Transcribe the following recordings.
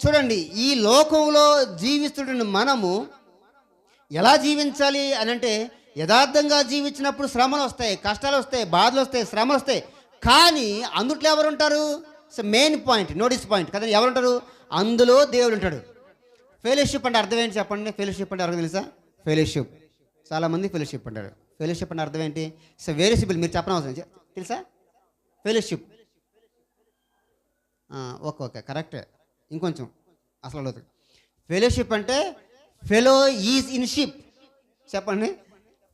చూడండి, ఈ లోకంలో జీవిస్తున్న మనము ఎలా జీవించాలి అని అంటే, యథార్థంగా జీవించినప్పుడు శ్రమలు వస్తాయి, కష్టాలు వస్తాయి, బాధలు వస్తాయి, శ్రమలు వస్తాయి. కానీ అందుట్లో ఎవరు ఉంటారు? మెయిన్ పాయింట్, నోటీస్ పాయింట్ కదా, ఎవరుంటారు? అందులో దేవుడు ఉంటాడు. ఫెలోషిప్ అంటే అర్థం ఏంటి చెప్పండి? ఫెలోషిప్ అంటే అర్థం తెలుసా? ఫెలోషిప్, చాలామంది ఫెలోషిప్ అంటారు. ఫెలోషిప్ అంటే అర్థం ఏంటి? వెరీ సింపుల్, మీరు చెప్పనవసరం తెలుసా? ఫెలోషిప్ ఓకే ఓకే కరెక్టే, ఇంకొంచెం అసలు ఫెలోషిప్ అంటే ఫెలో ఈజ్ ఇన్ షిప్. చెప్పండి,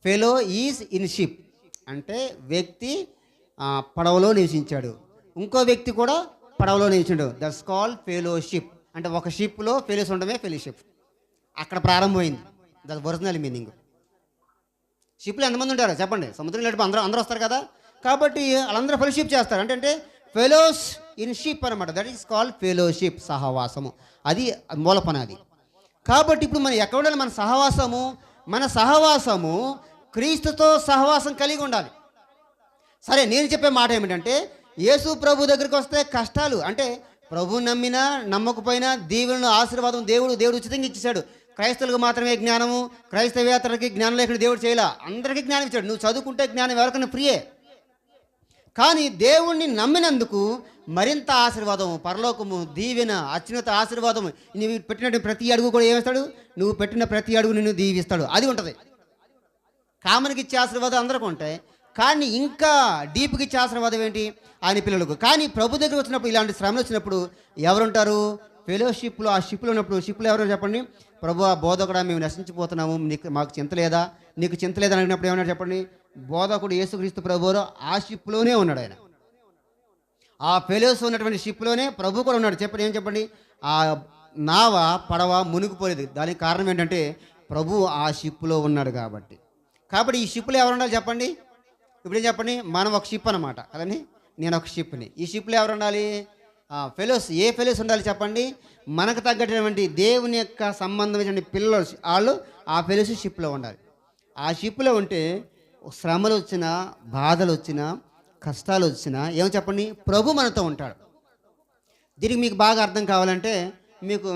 ఫెలో ఈజ్ ఇన్ షిప్ అంటే వ్యక్తి పడవలో నివసించాడు, ఇంకో వ్యక్తి కూడా పడవలో నివసించాడు. That's called fellowship. అంటే ఒక షిప్లో ఫెలోస్ ఉండమే ఫెలోషిప్. అక్కడ ప్రారంభమైంది, దట్ ఒరిజినల్ మీనింగ్. షిప్లో ఎంతమంది ఉంటారు చెప్పండి? సముద్రం నడిపి అందరూ వస్తారు కదా, కాబట్టి వాళ్ళందరూ ఫెలోషిప్ చేస్తారు. అంటే ఫెలోస్ ఇన్ షిప్ అనమాట. దట్ ఈస్ కాల్డ్ ఫెలోషిప్, సహవాసము. అది మూలపనాది. కాబట్టి ఇప్పుడు మనం ఎక్కడ ఉండాలి? మన సహవాసము క్రీస్తుతో సహవాసం కలిగి ఉండాలి. సరే, నేను చెప్పే మాట ఏమిటంటే, యేసు ప్రభు దగ్గరికి వస్తే కష్టాలు అంటే, ప్రభు నమ్మినా నమ్మకపోయినా దీవెనలు ఆశీర్వాదం దేవుడు ఉచితంగా ఇచ్చేశాడు. క్రైస్తవులకు మాత్రమే జ్ఞానము, క్రైస్తవేతరులకి జ్ఞానం లేకుండా దేవుడు చేయలే, అందరికీ జ్ఞానం ఇచ్చాడు. నువ్వు చదువుకుంటే జ్ఞానం ఎవరికైనా ఫ్రీయే. కానీ దేవుణ్ణి నమ్మినందుకు మరింత ఆశీర్వాదము, పరలోకము, దీవెన, అత్యున్నత ఆశీర్వాదము. నువ్వు పెట్టిన ప్రతి అడుగు కూడా ఏమిస్తాడు? నువ్వు పెట్టిన ప్రతి అడుగు నిన్ను దీవిస్తాడు. అది ఉంటుంది. కామన్కి ఇచ్చే ఆశీర్వాదం అందరికీ ఉంటాయి, కానీ ఇంకా డీప్కి ఇచ్చే ఆశీర్వాదం ఏంటి? ఆయన పిల్లలకు. కానీ ప్రభు దగ్గర వచ్చినప్పుడు, ఇలాంటి శ్రమలు వచ్చినప్పుడు ఎవరుంటారు? ఫెలోషిప్లో, ఆ షిప్లో ఉన్నప్పుడు, షిప్లో ఎవరో చెప్పండి? ప్రభు, ఆ బోధకుడా మేము నశించిపోతున్నాము, మాకు చింత లేదా, నీకు చింత లేదా అడిగినప్పుడు ఏమన్నా చెప్పండి? బోధకుడు యేసుక్రీస్తు ప్రభువులో ఆ షిప్లోనే ఉన్నాడు. ఆయన ఆ ఫెలోస్ ఉన్నటువంటి షిప్లోనే ప్రభు కూడా ఉన్నాడు. చెప్పండి, ఏం చెప్పండి? ఆ నావ, పడవ మునిగిపోలేదు. దానికి కారణం ఏంటంటే ప్రభు ఆ షిప్లో ఉన్నాడు కాబట్టి. ఈ షిప్లో ఎవరు ఉండాలి చెప్పండి? ఇప్పుడేం చెప్పండి? మనం ఒక షిప్ అనమాట కదండి, నేను ఒక షిప్ని. ఈ షిప్లో ఎవరు ఉండాలి? ఫెలోస్. ఏ ఫెలోస్ ఉండాలి చెప్పండి? మనకు తగ్గటువంటి దేవుని యొక్క సంబంధమైన పిల్లలు వాళ్ళు ఆ ఫెలోస్ షిప్లో ఉండాలి. ఆ షిప్లో ఉంటే శ్రమలు వచ్చినా, బాధలు వచ్చినా, కష్టాలు వచ్చినా ఏమో చెప్పండి, ప్రభు మనతో ఉంటాడు. దీనికి మీకు బాగా అర్థం కావాలంటే మీకు